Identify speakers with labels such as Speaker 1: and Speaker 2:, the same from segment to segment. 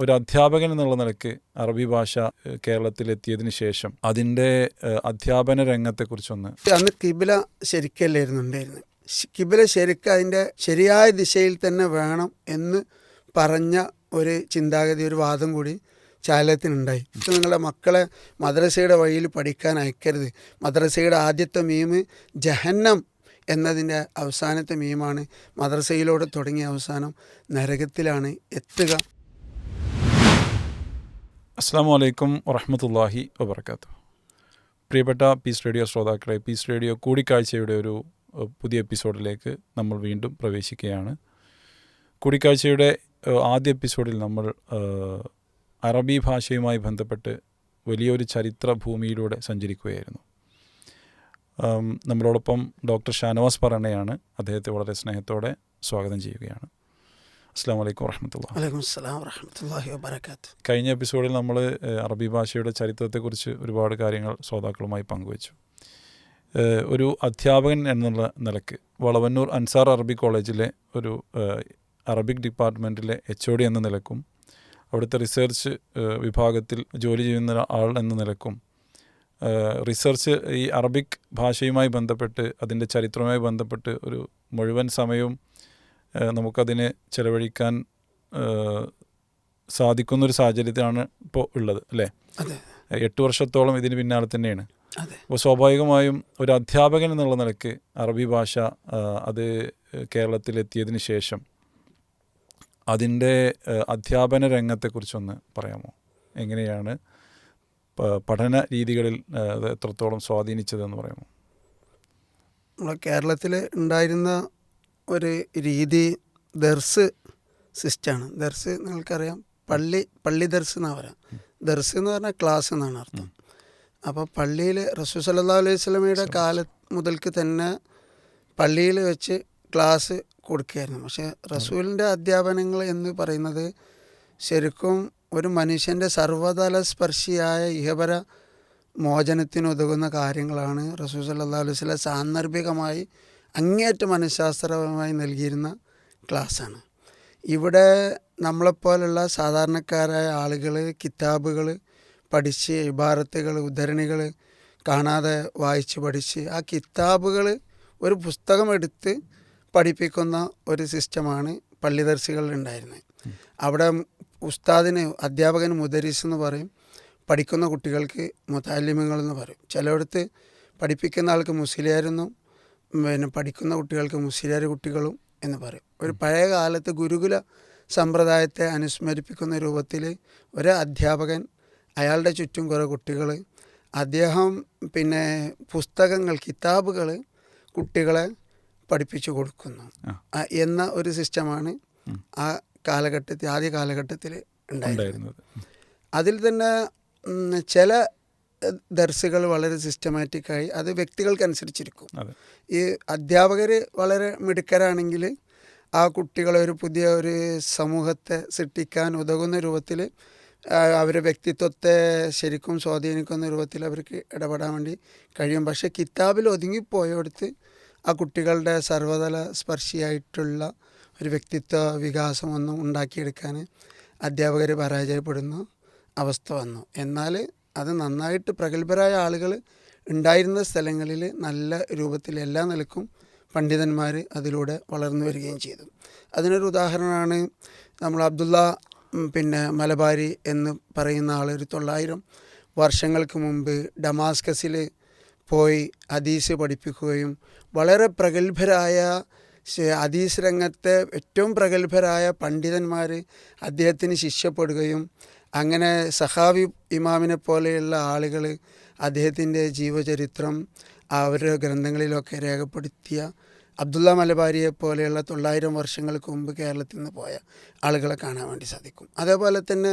Speaker 1: ഒരു അധ്യാപകൻ എന്നുള്ള നിലയ്ക്ക് അറബി ഭാഷ കേരളത്തിലെത്തിയതിന് ശേഷം അതിൻ്റെ അധ്യാപന രംഗത്തെക്കുറിച്ചൊന്ന്.
Speaker 2: അന്ന് കിബില ശരിക്കല്ലായിരുന്നുണ്ടായിരുന്നു. കിബില ശരിക്കും അതിൻ്റെ ശരിയായ ദിശയിൽ തന്നെ വേണം എന്ന് പറഞ്ഞ ഒരു ചിന്താഗതി, ഒരു വാദം കൂടി ചാലത്തിനുണ്ടായി. നിങ്ങളുടെ മക്കളെ മദ്രസയുടെ വഴിയിൽ പഠിക്കാൻ അയക്കരുത്. മദ്രസയുടെ ആദ്യത്തെ മീം ജഹന്നം എന്നതിൻ്റെ അവസാനത്തെ മീമാണ്. മദ്രസയിലൂടെ തുടങ്ങിയ അവസാനം നരകത്തിലാണ് എത്തുക.
Speaker 1: അസ്സാം വലൈക്കും വറഹ്മത്തുള്ളാഹി വബറകാതുഹു. പ്രിയപ്പെട്ട പീസ് റേഡിയോ ശ്രോതാക്കളെ, പീസ് റേഡിയോ കൂടിക്കാഴ്ചയുടെ ഒരു പുതിയ എപ്പിസോഡിലേക്ക് നമ്മൾ വീണ്ടും പ്രവേശിക്കുകയാണ്. കൂടിക്കാഴ്ചയുടെ ആദ്യ എപ്പിസോഡിൽ നമ്മൾ അറബി ഭാഷയുമായി ബന്ധപ്പെട്ട് വലിയൊരു ചരിത്ര ഭൂമിയിലൂടെ സഞ്ചരിക്കുകയായിരുന്നു. നമ്മളോടൊപ്പം ഡോക്ടർ ഷാനവാസ് പറണയാണ്. അദ്ദേഹത്തെ വളരെ സ്നേഹത്തോടെ സ്വാഗതം ചെയ്യുകയാണ്. അസ്സാം വലൈക്കും വറഹ്മത്തുള്ളാഹി.
Speaker 2: വലൈക്കും അസ്സലാം വറഹ്മത്തുള്ളാഹി വബറകാതുഹു.
Speaker 1: കഴിഞ്ഞ എപ്പിസോഡിൽ നമ്മൾ അറബി ഭാഷയുടെ ചരിത്രത്തെക്കുറിച്ച് ഒരുപാട് കാര്യങ്ങൾ ശ്രോതാക്കളുമായി പങ്കുവച്ചു. ഒരു അധ്യാപകൻ എന്നുള്ള നിലയ്ക്ക് വളവന്നൂർ അൻസാർ അറബി കോളേജിലെ ഒരു അറബിക് ഡിപ്പാർട്ട്മെൻറ്റിലെ HOD എന്ന നിലക്കും അവിടുത്തെ റിസർച്ച് വിഭാഗത്തിൽ ജോലി ചെയ്യുന്ന ആൾ എന്ന നിലക്കും റിസർച്ച് ഈ അറബിക് ഭാഷയുമായി ബന്ധപ്പെട്ട് അതിൻ്റെ ചരിത്രവുമായി ബന്ധപ്പെട്ട് ഒരു മുഴുവൻ സമയവും നമുക്കതിനെ ചെലവഴിക്കാൻ സാധിക്കുന്നൊരു സാഹചര്യത്തിലാണ് ഇപ്പോൾ ഉള്ളത്, അല്ലേ? 8 വർഷത്തോളം ഇതിന് പിന്നാലെ തന്നെയാണ്. അപ്പോൾ സ്വാഭാവികമായും ഒരു അധ്യാപകൻ എന്നുള്ള നിലയ്ക്ക് അറബി ഭാഷ അത് കേരളത്തിലെത്തിയതിന് ശേഷം അതിൻ്റെ അധ്യാപന രംഗത്തെക്കുറിച്ചൊന്ന് പറയാമോ? എങ്ങനെയാണ് പഠന രീതികളിൽ അത് എത്രത്തോളം സ്വാധീനിച്ചതെന്ന് പറയാമോ?
Speaker 2: നമ്മുടെ കേരളത്തിൽ ഉണ്ടായിരുന്ന ഒരു രീതി ദർസ് സിസ്റ്റമാണ്. ദർസ് നിങ്ങൾക്കറിയാം, പള്ളി ദർസ് എന്നാണ് പറയാം. ദർസ് എന്ന് പറഞ്ഞാൽ ക്ലാസ് എന്നാണ് അർത്ഥം. അപ്പോൾ പള്ളിയിൽ റസൂൽ സല്ലല്ലാഹു അലൈഹി വസല്ലമയുടെ കാലം മുതൽക്ക് തന്നെ പള്ളിയിൽ വെച്ച് ക്ലാസ് കൊടുക്കുകയായിരുന്നു. പക്ഷേ റസൂലിൻ്റെ അധ്യാപനങ്ങൾ എന്ന് പറയുന്നത് ശരിക്കും ഒരു മനുഷ്യൻ്റെ സർവ്വതല സ്പർശിയായ ഇഹപര മോചനത്തിനുതകുന്ന കാര്യങ്ങളാണ് റസൂൽ സല്ലല്ലാഹു അലൈഹി വസല്ലം സാന്ദർഭികമായി അങ്ങേയറ്റം മനഃശാസ്ത്രപരമായി നൽകിയിരുന്ന ക്ലാസ്സാണ്. ഇവിടെ നമ്മളെപ്പോലുള്ള സാധാരണക്കാരായ ആളുകൾ കിതാബുകൾ പഠിച്ച് ഇബാറത്തുകൾ ഉദ്ധരണികൾ കാണാതെ വായിച്ച് പഠിച്ച് ആ കിതാബുകൾ ഒരു പുസ്തകം എടുത്ത് പഠിപ്പിക്കുന്ന ഒരു സിസ്റ്റമാണ് പള്ളി ദർസുകളിൽ ഉണ്ടായിരുന്നത്. അവിടെ ഉസ്താദിന്, അധ്യാപകന് മുദരിസ് എന്ന് പറയും, പഠിക്കുന്ന കുട്ടികൾക്ക് മുതഅല്ലിമുകൾ എന്ന് പറയും. ചിലയിടത്ത് പഠിപ്പിക്കുന്ന ആൾക്ക് മുസ്ലിയാരെന്നും പിന്നെ പഠിക്കുന്ന കുട്ടികൾക്ക് മുസ്ലിയാർ കുട്ടികളും എന്ന് പറയും. ഒരു പഴയ കാലത്ത് ഗുരുകുല സമ്പ്രദായത്തെ അനുസ്മരിപ്പിക്കുന്ന രൂപത്തിൽ ഒരു അധ്യാപകൻ, അയാളുടെ ചുറ്റും കുറേ കുട്ടികൾ, അദ്ദേഹം പിന്നെ പുസ്തകങ്ങൾ കിതാബുകൾ കുട്ടികളെ പഠിപ്പിച്ചു കൊടുക്കുന്നു എന്ന ഒരു സിസ്റ്റമാണ് ആ കാലഘട്ടത്തിൽ, ആദ്യ കാലഘട്ടത്തിൽ ഉണ്ടായിരുന്നത്. അതിൽ തന്നെ ചില ദർസുകൾ വളരെ സിസ്റ്റമാറ്റിക്കായി, അത് വ്യക്തികൾക്കനുസരിച്ചിരിക്കും. ഈ അധ്യാപകർ വളരെ മിടുക്കരാണെങ്കിൽ ആ കുട്ടികളെ ഒരു പുതിയ ഒരു സമൂഹത്തെ സൃഷ്ടിക്കാൻ ഉതകുന്ന രൂപത്തിൽ അവരുടെ വ്യക്തിത്വത്തെ ശരിക്കും സ്വാധീനിക്കുന്ന രൂപത്തിൽ അവർക്ക് ഇടപെടാൻ വേണ്ടി കഴിയും. പക്ഷേ കിതാബിൽ ഒതുങ്ങിപ്പോയടുത്ത് ആ കുട്ടികളുടെ സർവ്വതല സ്പർശിയായിട്ടുള്ള ഒരു വ്യക്തിത്വ വികാസമൊന്നും ഉണ്ടാക്കിയെടുക്കാൻ അധ്യാപകർ പരാജയപ്പെടുന്ന അവസ്ഥ വന്നു. എന്നാൽ അത് നന്നായിട്ട് പ്രഗത്ഭരായ ആളുകൾ ഉണ്ടായിരുന്ന സ്ഥലങ്ങളിൽ നല്ല രൂപത്തിൽ എല്ലാ നിലക്കും പണ്ഡിതന്മാർ അതിലൂടെ വളർന്നു വരികയും ചെയ്തു. അതിനൊരു ഉദാഹരണമാണ് നമ്മൾ അബ്ദുള്ള മലബാരി എന്ന് പറയുന്ന ആൾ 900 വർഷങ്ങൾക്ക് മുമ്പ് ഡമാസ്കസിൽ പോയി ഹദീസ് പഠിപ്പിക്കുകയും വളരെ പ്രഗത്ഭരായ ഹദീസ് രംഗത്തെ ഏറ്റവും പ്രഗത്ഭരായ പണ്ഡിതന്മാർ അദ്ദേഹത്തിന് ശിഷ്യപ്പെടുകയും അങ്ങനെ സഹാവി ഇമാമിനെ പോലെയുള്ള ആളുകൾ അദ്ദേഹത്തിൻ്റെ ജീവചരിത്രം അവരുടെ ഗ്രന്ഥങ്ങളിലൊക്കെ രേഖപ്പെടുത്തിയ അബ്ദുള്ള മലബാരിയെ പോലെയുള്ള 900 വർഷങ്ങൾക്ക് മുമ്പ് കേരളത്തിൽ നിന്ന് പോയ ആളുകളെ കാണാൻ വേണ്ടി സാധിക്കും. അതേപോലെ തന്നെ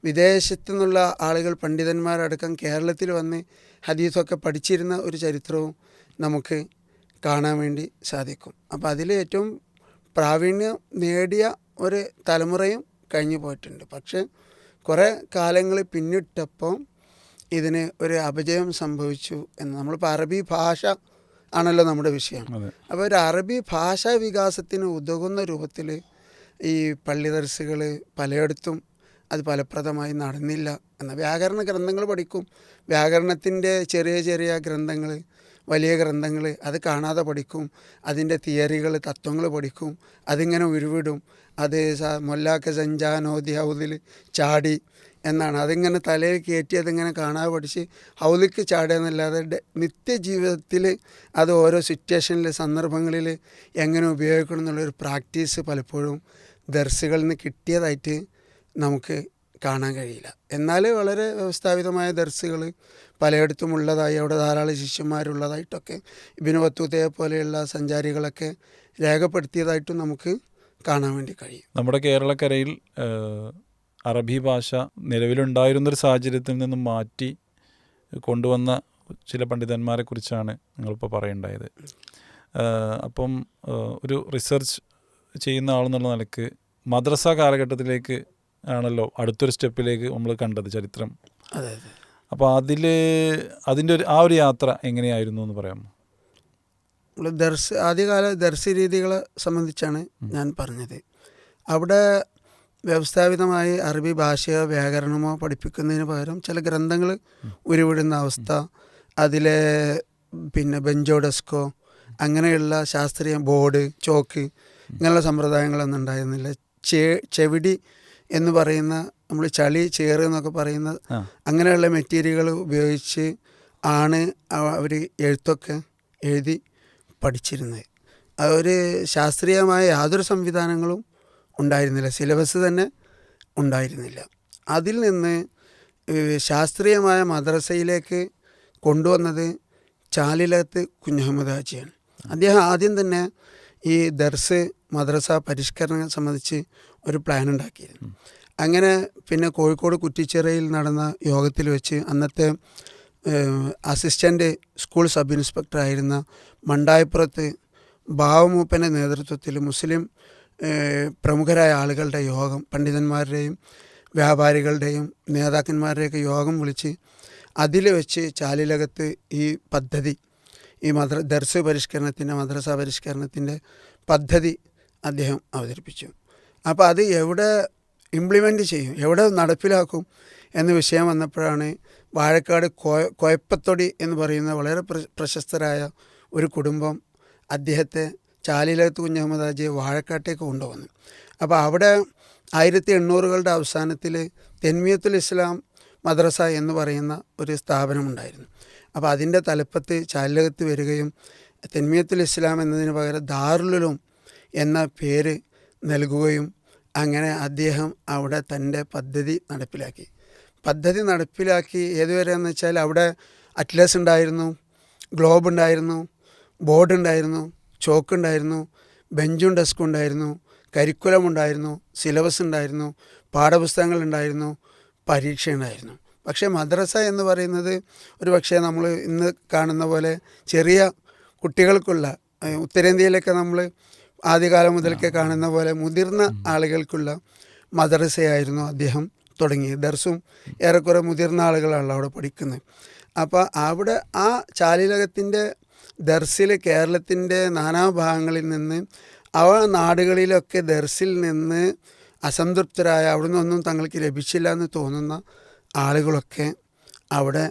Speaker 2: വിദേശത്തു നിന്നുള്ള ആളുകൾ, പണ്ഡിതന്മാരടക്കം കേരളത്തിൽ വന്ന് ഹദീസൊക്കെ പഠിച്ചിരുന്ന ഒരു ചരിത്രവും നമുക്ക് കാണാൻ വേണ്ടി സാധിക്കും. അപ്പോൾ അതിൽ ഏറ്റവും പ്രാവീണ്യം നേടിയ ഒരു തലമുറയും കഴിഞ്ഞു പോയിട്ടുണ്ട്. പക്ഷേ കുറേ കാലങ്ങൾ പിന്നിട്ടപ്പോൾ ഇതിന് ഒരു അപജയം സംഭവിച്ചു എന്ന്. നമ്മളിപ്പോൾ അറബി ഭാഷ ആണല്ലോ നമ്മുടെ വിഷയം. അപ്പോൾ ഒരു അറബി ഭാഷാ വികാസത്തിന് ഉതകുന്ന രൂപത്തിൽ ഈ പള്ളി ദർസുകൾ പലയിടത്തും അത് ഫലപ്രദമായി നടന്നില്ല വ്യാകരണ ഗ്രന്ഥങ്ങൾ പഠിക്കും, വ്യാകരണത്തിൻ്റെ ചെറിയ ചെറിയ ഗ്രന്ഥങ്ങൾ, വലിയ ഗ്രന്ഥങ്ങൾ അത് കാണാതെ പഠിക്കും, അതിൻ്റെ തിയറികൾ തത്വങ്ങൾ പഠിക്കും, അതിങ്ങനെ ഉരുവിടും. അത് മൊല്ലാക്ക സഞ്ചാനോദി ഹൗദിൽ ചാടി എന്നാണ്, അതിങ്ങനെ തലയിൽ കയറ്റി അതിങ്ങനെ കാണാതെ പഠിച്ച് ഹൗലിക്ക് ചാടുക എന്നല്ലാതെ നിത്യജീവിതത്തിൽ അത് ഓരോ സിറ്റുവേഷനിൽ സന്ദർഭങ്ങളിൽ എങ്ങനെ ഉപയോഗിക്കണം എന്നുള്ളൊരു പ്രാക്ടീസ് പലപ്പോഴും ദർസുകളിൽ നിന്ന് കിട്ടിയതായിട്ട് നമുക്ക് കാണാൻ കഴിയില്ല. എന്നാൽ വളരെ വ്യവസ്ഥാപിതമായ ദർസുകൾ പലയിടത്തും ഉള്ളതായി, അവിടെ ധാരാളം ശിഷ്യന്മാരുള്ളതായിട്ടൊക്കെ ഇബ്നു ബത്തൂത്തയെ പോലെയുള്ള സഞ്ചാരികളൊക്കെ രേഖപ്പെടുത്തിയതായിട്ടും നമുക്ക് കാണാൻ വേണ്ടി കഴിയും.
Speaker 1: നമ്മുടെ കേരളക്കരയിൽ അറബി ഭാഷ നിലവിലുണ്ടായിരുന്നൊരു സാഹചര്യത്തിൽ നിന്നും മാറ്റി കൊണ്ടുവന്ന ചില പണ്ഡിതന്മാരെ കുറിച്ചാണ് നിങ്ങളിപ്പോൾ പറയുണ്ടായത്. അപ്പം ഒരു റിസർച്ച് ചെയ്യുന്ന ആളെന്നുള്ള നിലക്ക് മദ്രസ കാലഘട്ടത്തിലേക്ക് ആണല്ലോ അടുത്തൊരു സ്റ്റെപ്പിലേക്ക് നമ്മൾ കണ്ടത് ചരിത്രം.
Speaker 2: അതെ അതെ.
Speaker 1: അപ്പോൾ അതിൻ്റെ ആ ഒരു യാത്ര എങ്ങനെയായിരുന്നു എന്ന് പറയാമോ?
Speaker 2: ആദ്യകാല ദർസ് രീതികളെ സംബന്ധിച്ചാണ് ഞാൻ പറഞ്ഞത്. അവിടെ വ്യവസ്ഥാപിതമായി അറബി ഭാഷയോ വ്യാകരണമോ പഠിപ്പിക്കുന്നതിന് പകരം ചില ഗ്രന്ഥങ്ങൾ ഉരുവിടുന്ന അവസ്ഥ, അതിലെ ബെഞ്ചോ ഡെസ്കോ അങ്ങനെയുള്ള ശാസ്ത്രീയ ബോർഡ്, ചോക്ക് ഇങ്ങനെയുള്ള സമ്പ്രദായങ്ങളൊന്നും ഉണ്ടായിരുന്നില്ല. ചെവിടി എന്ന് പറയുന്ന, നമ്മൾ ചളി ചേറ് എന്നൊക്കെ പറയുന്ന അങ്ങനെയുള്ള മെറ്റീരിയലുകൾ ഉപയോഗിച്ച് ആണ് അവർ എഴുത്തൊക്കെ എഴുതി പഠിച്ചിരുന്നത്. ഒരു ശാസ്ത്രീയമായ യാതൊരു സംവിധാനങ്ങളും ഉണ്ടായിരുന്നില്ല, സിലബസ് തന്നെ ഉണ്ടായിരുന്നില്ല. അതിൽ നിന്ന് ശാസ്ത്രീയമായ മദ്രസയിലേക്ക് കൊണ്ടുവന്നത് ചാലിലകത്ത് കുഞ്ഞഹമ്മദ് ഹാജിയാണ്. അദ്ദേഹം ആദ്യം തന്നെ ഈ ദർസ് മദ്രസ പരിഷ്കരണം സംബന്ധിച്ച് ഒരു പ്ലാൻ ഉണ്ടാക്കിയിരുന്നു. അങ്ങനെ പിന്നെ കോഴിക്കോട് കുറ്റിച്ചിറയിൽ നടന്ന യോഗത്തിൽ വെച്ച് അന്നത്തെ അസിസ്റ്റൻ്റ് സ്കൂൾ സബ് ഇൻസ്പെക്ടറായിരുന്ന മണ്ടായപ്പുറത്ത് ബാവമൂപ്പൻ്റെ നേതൃത്വത്തിൽ മുസ്ലിം പ്രമുഖരായ ആളുകളുടെ യോഗം, പണ്ഡിതന്മാരുടെയും വ്യാപാരികളുടെയും നേതാക്കന്മാരുടെയൊക്കെ യോഗം വിളിച്ച് അതിൽ വെച്ച് ചാലിലകത്ത് ഈ പദ്ധതി, ഈ ദർസ് പരിഷ്കരണത്തിൻ്റെ, മദ്രസ പരിഷ്കരണത്തിൻ്റെ പദ്ധതി അദ്ദേഹം അവതരിപ്പിച്ചു. അപ്പോൾ അത് എവിടെ ഇംപ്ലിമെൻ്റ് ചെയ്യും, എവിടെ നടപ്പിലാക്കും എന്ന വിഷയം വന്നപ്പോഴാണ് വാഴക്കാട് കോയപ്പത്തൊടി എന്ന് പറയുന്ന വളരെ പ്രശസ്തരായ ഒരു കുടുംബം അദ്ദേഹത്തെ ചാലിലകത്ത് കുഞ്ഞഹമ്മദ് ഹാജിയെ വാഴക്കാട്ടേക്ക് കൊണ്ടുവന്നു. അപ്പോൾ അവിടെ 1800കളുടെ അവസാനത്തിൽ തെൻമിയത്തുൽ ഇസ്ലാം മദ്രസ എന്ന് പറയുന്ന ഒരു സ്ഥാപനമുണ്ടായിരുന്നു. അപ്പോൾ അതിൻ്റെ തലപ്പത്ത് ചാലിലകത്ത് വരികയും തെൻമിയത്തുൽ ഇസ്ലാം എന്നതിന് പകരം ദാറുൽ ഉലൂം എന്ന പേര് നൽകുകയും അങ്ങനെ അദ്ദേഹം അവിടെ തൻ്റെ പദ്ധതി നടപ്പിലാക്കി. ഏതുവരെയെന്ന് വെച്ചാൽ അവിടെ അറ്റ്ലസ് ഉണ്ടായിരുന്നു, ഗ്ലോബ് ഉണ്ടായിരുന്നു, ബോർഡ് ഉണ്ടായിരുന്നു, ചോക്ക് ഉണ്ടായിരുന്നു, ബെഞ്ചും ഡെസ്കും ഉണ്ടായിരുന്നു, കരിക്കുലം ഉണ്ടായിരുന്നു, സിലബസ് ഉണ്ടായിരുന്നു, പാഠപുസ്തകങ്ങൾ ഉണ്ടായിരുന്നു, പരീക്ഷ ഉണ്ടായിരുന്നു. പക്ഷേ മദ്രസ എന്ന് പറയുന്നത് ഒരു പക്ഷേ നമ്മൾ ഇന്ന് കാണുന്ന പോലെ ചെറിയ കുട്ടികൾക്കുള്ള, ഉത്തരേന്ത്യയിലൊക്കെ നമ്മൾ ആദ്യകാലം മുതൽക്കേ കാണുന്ന പോലെ മുതിർന്ന ആളുകൾക്കുള്ള മദ്രസയായിരുന്നു അദ്ദേഹം തുടങ്ങിയത്. ദർസും ഏറെക്കുറെ മുതിർന്ന ആളുകളാണല്ലോ അവിടെ പഠിക്കുന്നത്. അപ്പോൾ അവിടെ ആ ചാലിലകത്തിൻ്റെ ദർസിൽ കേരളത്തിൻ്റെ നാനാഭാഗങ്ങളിൽ നിന്ന് നാടുകളിലൊക്കെ ദർസിൽ നിന്ന് അസംതൃപ്തരായ, അവിടെ നിന്നൊന്നും തങ്ങൾക്ക് ലഭിച്ചില്ല എന്ന് തോന്നുന്ന ആളുകളൊക്കെ അവിടെ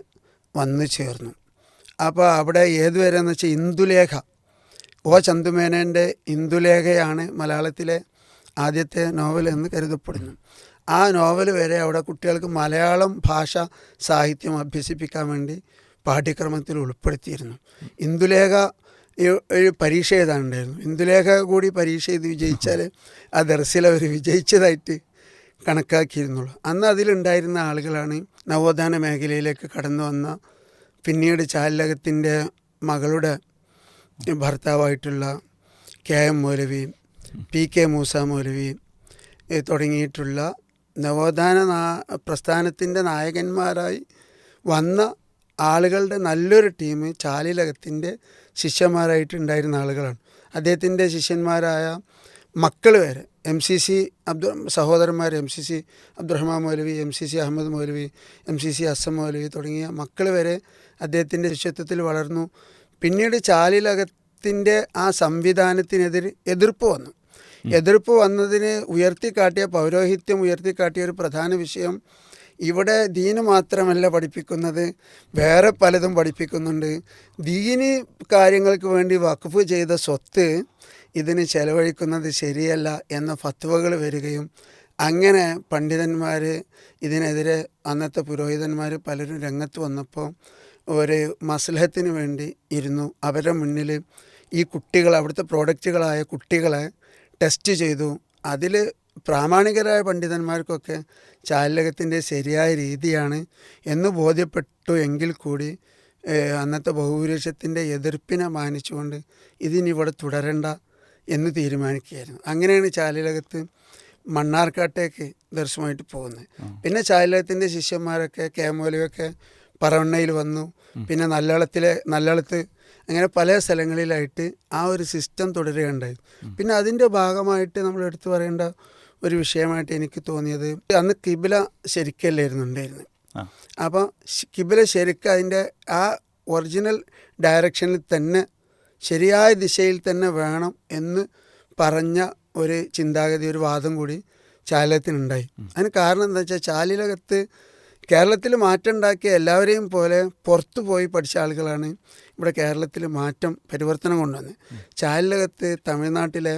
Speaker 2: വന്നു ചേർന്നു. അപ്പോൾ അവിടെ ഏതുവരെയെന്ന് വെച്ചാൽ ഇന്ദുലേഖ, ചന്തുമേനോൻ്റെ ഇന്ദുലേഖയാണ് മലയാളത്തിലെ ആദ്യത്തെ നോവൽ എന്ന് കരുതപ്പെടുന്നു. ആ നോവൽ വരെ അവിടെ കുട്ടികൾക്ക് മലയാളം ഭാഷ സാഹിത്യം അഭ്യസിപ്പിക്കാൻ വേണ്ടി പാഠ്യക്രമത്തിൽ ഉൾപ്പെടുത്തിയിരുന്നു. ഇന്ദുലേഖ ഒരു പരീക്ഷ എഴുതാനുണ്ടായിരുന്നു. ഇന്ദുലേഖ കൂടി പരീക്ഷ എഴുതി വിജയിച്ചാൽ ആ ദർസിൽ അവർ വിജയിച്ചതായിട്ട് കണക്കാക്കിയിരുന്നുള്ളൂ. അന്ന് അതിലുണ്ടായിരുന്ന ആളുകളാണ് നവോത്ഥാന മേഖലയിലേക്ക് കടന്നു വന്ന, പിന്നീട് ചാലിലകത്തിൻ്റെ മകളുടെ ഭർത്താവായിട്ടുള്ള KM മൗലവി, PK മൂസ മൗലവി തുടങ്ങിയിട്ടുള്ള നവോത്ഥാന പ്രസ്ഥാനത്തിൻ്റെ നായകന്മാരായി വന്ന ആളുകളുടെ നല്ലൊരു ടീം ചാലിലകത്തിൻ്റെ ശിഷ്യന്മാരായിട്ടുണ്ടായിരുന്ന ആളുകളാണ്. അദ്ദേഹത്തിൻ്റെ ശിഷ്യന്മാരായ മക്കൾ വരെ MCC സഹോദരന്മാർ MCC അബ്ദുറഹ്മാൻ മൗലവി, MCC അഹമ്മദ് മൗലവി, MCC അസം മൗലവി തുടങ്ങിയ മക്കൾ വരെ അദ്ദേഹത്തിൻ്റെ ശിഷ്യത്വത്തിൽ വളർന്നു. പിന്നീട് ചാലിലകത്തിൻ്റെ ആ സംവിധാനത്തിനെതിരെ എതിർപ്പ് വന്നു. എതിർപ്പ് വന്നതിന് ഉയർത്തിക്കാട്ടിയ പൗരോഹിത്യം ഉയർത്തിക്കാട്ടിയ ഒരു പ്രധാന വിഷയം, ഇവിടെ ദീന് മാത്രമല്ല പഠിപ്പിക്കുന്നത്, വേറെ പലതും പഠിപ്പിക്കുന്നുണ്ട്. ദീന് കാര്യങ്ങൾക്ക് വേണ്ടി വഖഫ് ചെയ്ത സ്വത്ത് ഇതിന് ചെലവഴിക്കുന്നത് ശരിയല്ല എന്ന ഫത്വകൾ വരികയും അങ്ങനെ പണ്ഡിതന്മാർ ഇതിനെതിരെ അന്നത്തെ പുരോഹിതന്മാർ പലരും രംഗത്ത് വന്നപ്പോൾ ഒരു മസ്ലഹത്തിന് വേണ്ടി ഇരുന്നു. അവരുടെ മുന്നിൽ ഈ കുട്ടികൾ, അവിടുത്തെ പ്രോഡക്റ്റുകളായ കുട്ടികളെ ടെസ്റ്റ് ചെയ്തു. അതിൽ പ്രാമാണികരായ പണ്ഡിതന്മാർക്കൊക്കെ ചാലകത്തിൻ്റെ ശരിയായ രീതിയാണ് എന്ന് ബോധ്യപ്പെട്ടു. എങ്കിൽ കൂടി അന്നത്തെ ബഹുഭൂരിപക്ഷത്തിൻ്റെ എതിർപ്പിനെ മാനിച്ചുകൊണ്ട് ഇതിനിവിടെ തുടരണ്ട എന്ന് തീരുമാനിക്കുകയായിരുന്നു. അങ്ങനെയാണ് ചാലിലകത്ത് മണ്ണാർക്കാട്ടേക്ക് ദർശനമായിട്ട് പോകുന്നത്. പിന്നെ ചാലിലകത്തിൻ്റെ ശിഷ്യന്മാരൊക്കെ കേമോലയൊക്കെ പറവണ്ണയിൽ വന്നു. പിന്നെ നല്ലളത്ത് അങ്ങനെ പല സ്ഥലങ്ങളിലായിട്ട് ആ ഒരു സിസ്റ്റം തുടരുകയുണ്ടായി. പിന്നെ അതിൻ്റെ ഭാഗമായിട്ട് നമ്മൾ എടുത്തു പറയേണ്ട ഒരു വിഷയമായിട്ട് എനിക്ക് തോന്നിയത്, അന്ന് കിബില ശരിക്കല്ലായിരുന്നു ഉണ്ടായിരുന്നത്. അപ്പോൾ കിബില ശരിക്കും അതിൻ്റെ ആ ഒറിജിനൽ ഡയറക്ഷനിൽ തന്നെ ശരിയായ ദിശയിൽ തന്നെ വേണം എന്ന് പറഞ്ഞ ഒരു ചിന്താഗതി, ഒരു വാദം കൂടി ചാലിലകത്തിനുണ്ടായി. അതിന് കാരണം എന്താ വെച്ചാൽ ചാലിലകത്ത് കേരളത്തിൽ മാറ്റം ഉണ്ടാക്കിയ എല്ലാവരെയും പോലെ പുറത്തു പോയി പഠിച്ച ആളുകളാണ് ഇവിടെ കേരളത്തിൽ പരിവർത്തനം കൊണ്ടുവന്നത്. ചാലിലകത്ത് തമിഴ്നാട്ടിലെ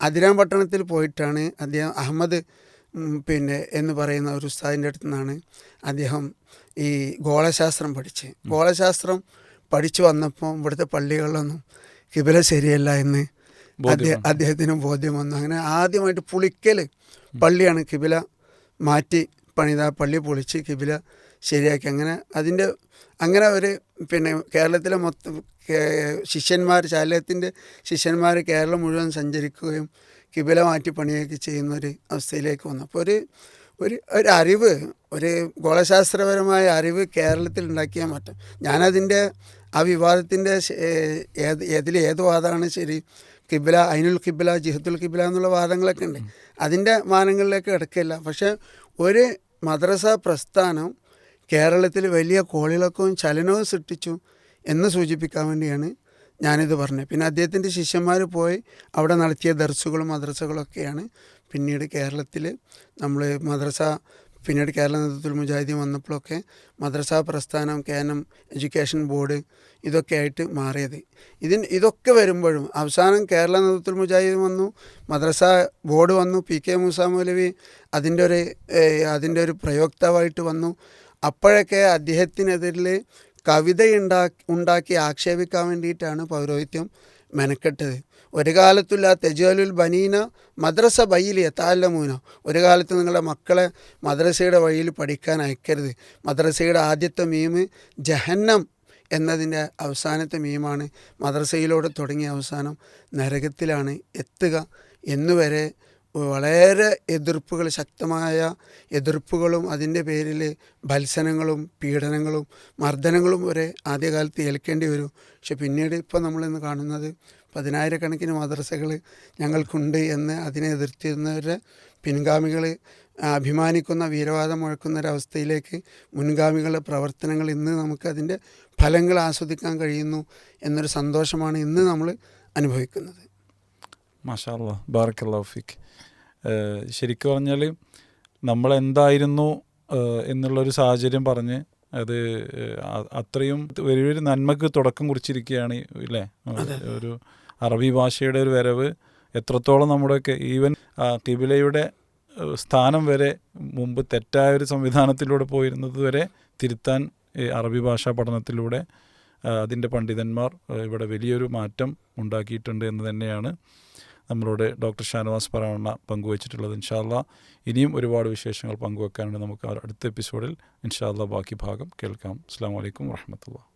Speaker 2: അതിരാം പട്ടണത്തിൽ പോയിട്ടാണ് അദ്ദേഹം അഹമ്മദ് എന്ന് പറയുന്ന ഒരു ഉസ്താദിൻ്റെ അടുത്ത് നിന്നാണ് അദ്ദേഹം ഈ ഗോളശാസ്ത്രം പഠിച്ചു വന്നപ്പോൾ ഇവിടുത്തെ പള്ളികളിലൊന്നും കിബില ശരിയല്ല എന്ന് അദ്ദേഹത്തിന് ബോധ്യം വന്നു. അങ്ങനെ ആദ്യമായിട്ട് പുളിക്കൽ പള്ളിയാണ് കിബില മാറ്റി പണിത, പള്ളി പൊളിച്ച് കിബില ശരിയാക്കി. അങ്ങനെ ഒരു കേരളത്തിലെ മൊത്തം ശിഷ്യന്മാർ, ചാലകത്തിൻ്റെ ശിഷ്യന്മാർ കേരളം മുഴുവൻ സഞ്ചരിക്കുകയും കിബില മാറ്റി പണിയൊക്കെ ചെയ്യുന്നൊരു അവസ്ഥയിലേക്ക് വന്നു. അപ്പോൾ ഒരു അറിവ്, ഒരു ഗോളശാസ്ത്രപരമായ അറിവ് കേരളത്തിൽ ഉണ്ടാക്കിയാൽ മാറ്റം. ഞാനതിൻ്റെ ആ വിവാദത്തിൻ്റെ ഏത് വാദമാണ് ശരി, കിബില, ഐനുൽ കിബില, ജിഹത്തുൽ കിബില എന്നുള്ള വാദങ്ങളൊക്കെ ഉണ്ട്. അതിൻ്റെ മാനങ്ങളിലേക്ക് കിടക്കില്ല. പക്ഷേ ഒരു മദ്രസ പ്രസ്ഥാനം കേരളത്തിൽ വലിയ കോളിളക്കവും ചലനവും സൃഷ്ടിച്ചു എന്ന് സൂചിപ്പിക്കാൻ വേണ്ടിയാണ് ഞാനിത് പറഞ്ഞത്. പിന്നെ അദ്ദേഹത്തിൻ്റെ ശിഷ്യന്മാർ പോയി അവിടെ നടത്തിയ ദർസുകളും മദ്രസകളൊക്കെയാണ് പിന്നീട് കേരളത്തിൽ നമ്മൾ പിന്നീട് കേരള നേതൃത്വത്തിൽ മുജാഹിദീൻ വന്നപ്പോഴൊക്കെ മദ്രസ പ്രസ്ഥാനം, കേനം എഡ്യൂക്കേഷൻ ബോർഡ് ഇതൊക്കെ ആയിട്ട് മാറിയത്. ഇതൊക്കെ വരുമ്പോഴും അവസാനം കേരള നേതൃത്വത്തിൽ മുജാഹിദീൻ വന്നു, മദ്രസ ബോർഡ് വന്നു, PK മൂസ മൗലവി അതിൻ്റെ ഒരു പ്രയോക്താവായിട്ട് വന്നു. അപ്പോഴൊക്കെ അദ്ദേഹത്തിനെതിരിൽ കവിത ഉണ്ടാക്കി ആക്ഷേപിക്കാൻ വേണ്ടിയിട്ടാണ് പൗരോഹിത്യം മെനക്കെട്ടത്. ഒരു കാലത്തുള്ള തെജാലുൽ ബനീന മദ്രസ ബയ്യിൽ എത്താലമൂന, ഒരു കാലത്ത് നിങ്ങളുടെ മക്കളെ മദ്രസയുടെ വഴിയിൽ പഠിക്കാൻ അയക്കരുത്. മദ്രസയുടെ ആദ്യത്തെ മീമ് ജഹന്നം എന്നതിൻ്റെ അവസാനത്തെ മീമാണ്. മദ്രസയിലൂടെ തുടങ്ങിയ അവസാനം നരകത്തിലാണ് എത്തുക എന്നുവരെ വളരെ എതിർപ്പുകൾ, ശക്തമായ എതിർപ്പുകളും അതിൻ്റെ പേരിൽ ഭത്സനങ്ങളും പീഡനങ്ങളും മർദ്ദനങ്ങളും വരെ ആദ്യകാലത്ത് ഏൽക്കേണ്ടി വരും. പക്ഷെ പിന്നീട് ഇപ്പോൾ നമ്മളിന്ന് കാണുന്നത് 10,000-കണക്കിന് മദ്രസകൾ ഞങ്ങൾക്കുണ്ട് എന്ന് അതിനെ എതിർത്തിരുന്നവരുടെ പിൻഗാമികൾ അഭിമാനിക്കുന്ന, വീരവാദം മുഴക്കുന്നൊരവസ്ഥയിലേക്ക് മുൻഗാമികളുടെ പ്രവർത്തനങ്ങൾ ഇന്ന് നമുക്കതിൻ്റെ ഫലങ്ങൾ ആസ്വദിക്കാൻ കഴിയുന്നു എന്നൊരു സന്തോഷമാണ് ഇന്ന് നമ്മൾ അനുഭവിക്കുന്നത്.
Speaker 1: മാഷാ അല്ലാഹ്, ബാറക്കല്ലാഹു ഫീക്ക്. ശരിക്കും പറഞ്ഞാൽ നമ്മളെന്തായിരുന്നു എന്നുള്ളൊരു സാഹചര്യം പറഞ്ഞ് അത് അത്രയും വലിയൊരു നന്മക്ക് തുടക്കം കുറിച്ചിരിക്കുകയാണ് ഇല്ലേ. ഒരു അറബി ഭാഷയുടെ ഒരു വരവ് എത്രത്തോളം നമ്മുടെയൊക്കെ ഈവൻ കിബിലയുടെ സ്ഥാനം വരെ മുമ്പ് തെറ്റായ ഒരു സംവിധാനത്തിലൂടെ പോയിരുന്നത് വരെ തിരുത്താൻ അറബി ഭാഷാ പഠനത്തിലൂടെ അതിൻ്റെ പണ്ഡിതന്മാർ ഇവിടെ വലിയൊരു മാറ്റം ഉണ്ടാക്കിയിട്ടുണ്ട് എന്ന് തന്നെയാണ് നമ്മളോട് ഡോക്ടർ ഷാനവാസ് പറവണ്ണ പങ്കുവച്ചിട്ടുള്ളത്. ഇൻഷാ അല്ലാഹ് ഇനിയും ഒരുപാട് വിശേഷങ്ങൾ പങ്കുവെക്കാനുണ്ട്. നമുക്ക് അടുത്ത എപ്പിസോഡിൽ ഇൻഷാ അല്ലാഹ് ബാക്കി ഭാഗം കേൾക്കാം. അസ്സലാമു അലൈക്കും വറഹ്മത്തുള്ളാഹി.